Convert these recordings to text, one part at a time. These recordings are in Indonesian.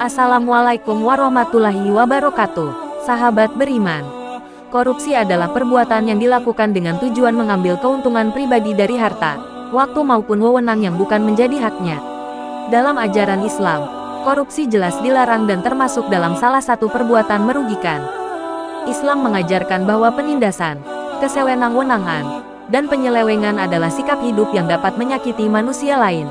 Assalamualaikum warahmatullahi wabarakatuh. Sahabat beriman, korupsi adalah perbuatan yang dilakukan dengan tujuan mengambil keuntungan pribadi dari harta, waktu maupun wewenang yang bukan menjadi haknya. Dalam ajaran Islam, korupsi jelas dilarang dan termasuk dalam salah satu perbuatan merugikan. Islam mengajarkan bahwa penindasan, kesewenang-wenangan, dan penyelewengan adalah sikap hidup yang dapat menyakiti manusia lain.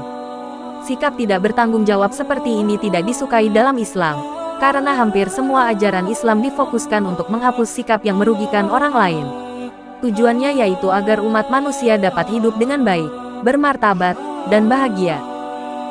Sikap tidak bertanggung jawab seperti ini tidak disukai dalam Islam, karena hampir semua ajaran Islam difokuskan untuk menghapus sikap yang merugikan orang lain. Tujuannya yaitu agar umat manusia dapat hidup dengan baik, bermartabat, dan bahagia.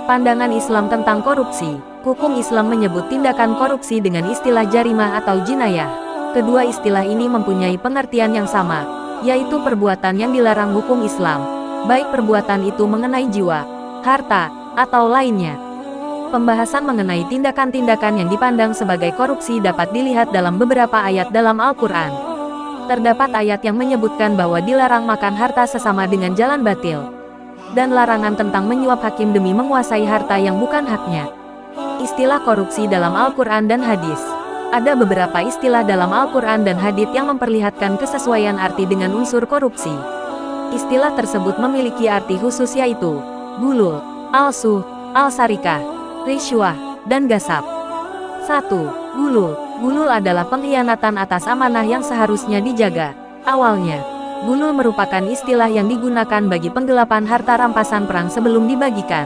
Pandangan Islam tentang korupsi. Hukum Islam menyebut tindakan korupsi dengan istilah jarimah atau jinayah. Kedua istilah ini mempunyai pengertian yang sama, yaitu perbuatan yang dilarang hukum Islam, baik perbuatan itu mengenai jiwa, harta, atau lainnya. Pembahasan mengenai tindakan-tindakan yang dipandang sebagai korupsi dapat dilihat dalam beberapa ayat dalam Al-Quran. Terdapat ayat yang menyebutkan bahwa dilarang makan harta sesama dengan jalan batil, dan larangan tentang menyuap hakim demi menguasai harta yang bukan haknya. Istilah korupsi dalam Al-Quran dan hadis. Ada beberapa istilah dalam Al-Quran dan hadits yang memperlihatkan kesesuaian arti dengan unsur korupsi. Istilah tersebut memiliki arti khusus yaitu gulul, al-suh, al-sarikah, riswah, dan gasab. 1. Gulul. Gulul adalah pengkhianatan atas amanah yang seharusnya dijaga. Awalnya, gulul merupakan istilah yang digunakan bagi penggelapan harta rampasan perang sebelum dibagikan.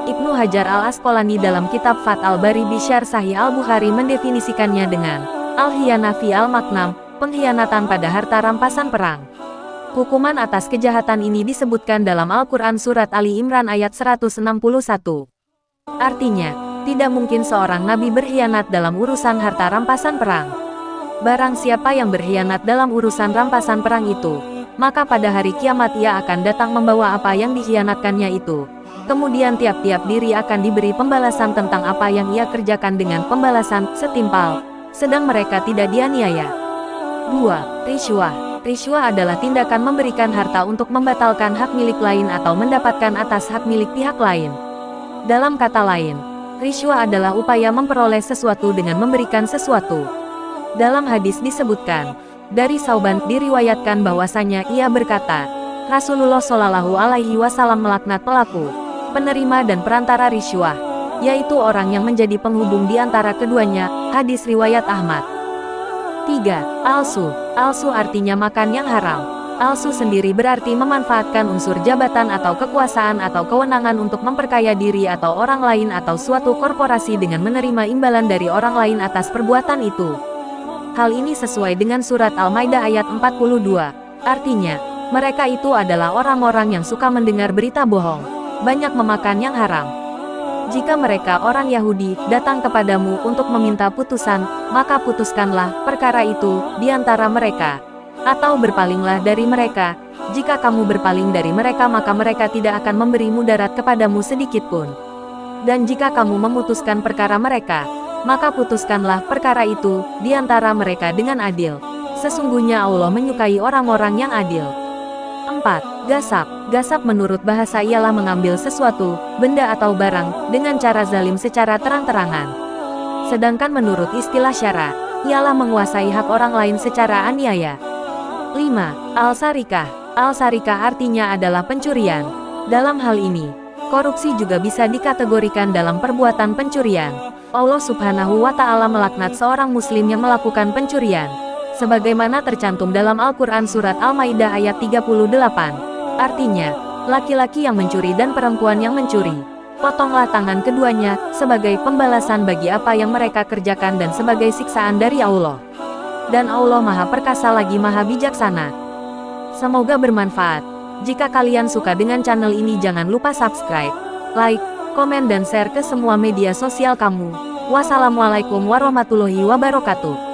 Ibnu Hajar al-Asqalani dalam kitab Fath al-Bari bi Syarh Sahih al-Bukhari mendefinisikannya dengan al-khiyanah fi al-maknam, pengkhianatan pada harta rampasan perang. Hukuman atas kejahatan ini disebutkan dalam Al-Quran Surat Ali Imran ayat 161. Artinya, tidak mungkin seorang nabi berkhianat dalam urusan harta rampasan perang. Barang siapa yang berkhianat dalam urusan rampasan perang itu, maka pada hari kiamat ia akan datang membawa apa yang dikhianatkannya itu. Kemudian tiap-tiap diri akan diberi pembalasan tentang apa yang ia kerjakan dengan pembalasan setimpal, sedang mereka tidak dianiaya. 2. Riswah. Riswah adalah tindakan memberikan harta untuk membatalkan hak milik lain atau mendapatkan atas hak milik pihak lain. Dalam kata lain, riswah adalah upaya memperoleh sesuatu dengan memberikan sesuatu. Dalam hadis disebutkan, dari Sauban diriwayatkan bahwasanya ia berkata, Rasulullah Shallallahu Alaihi Wasallam melaknat pelaku, penerima dan perantara riswah, yaitu orang yang menjadi penghubung di antara keduanya. Hadis riwayat Ahmad. 3. Al-suh. Al-suh artinya makan yang haram. Al-suh sendiri berarti memanfaatkan unsur jabatan atau kekuasaan atau kewenangan untuk memperkaya diri atau orang lain atau suatu korporasi dengan menerima imbalan dari orang lain atas perbuatan itu. Hal ini sesuai dengan surat Al-Maidah ayat 42. Artinya, mereka itu adalah orang-orang yang suka mendengar berita bohong, banyak memakan yang haram. Jika mereka orang Yahudi datang kepadamu untuk meminta putusan, maka putuskanlah perkara itu di antara mereka, atau berpalinglah dari mereka. Jika kamu berpaling dari mereka maka mereka tidak akan memberi mudarat kepadamu sedikitpun. Dan jika kamu memutuskan perkara mereka, maka putuskanlah perkara itu di antara mereka dengan adil. Sesungguhnya Allah menyukai orang-orang yang adil. 4. Gasab. Gasab menurut bahasa ialah mengambil sesuatu, benda atau barang, dengan cara zalim secara terang-terangan. Sedangkan menurut istilah syara, ialah menguasai hak orang lain secara aniaya. 5. Al-sarikah. Al-sarikah artinya adalah pencurian. Dalam hal ini, korupsi juga bisa dikategorikan dalam perbuatan pencurian. Allah Subhanahu wa Ta'ala melaknat seorang muslim yang melakukan pencurian, sebagaimana tercantum dalam Al-Quran Surat Al-Maidah ayat 38. Artinya, laki-laki yang mencuri dan perempuan yang mencuri, potonglah tangan keduanya, sebagai pembalasan bagi apa yang mereka kerjakan dan sebagai siksaan dari Allah. Dan Allah Maha Perkasa lagi Maha Bijaksana. Semoga bermanfaat. Jika kalian suka dengan channel ini jangan lupa subscribe, like, komen dan share ke semua media sosial kamu. Wassalamualaikum warahmatullahi wabarakatuh.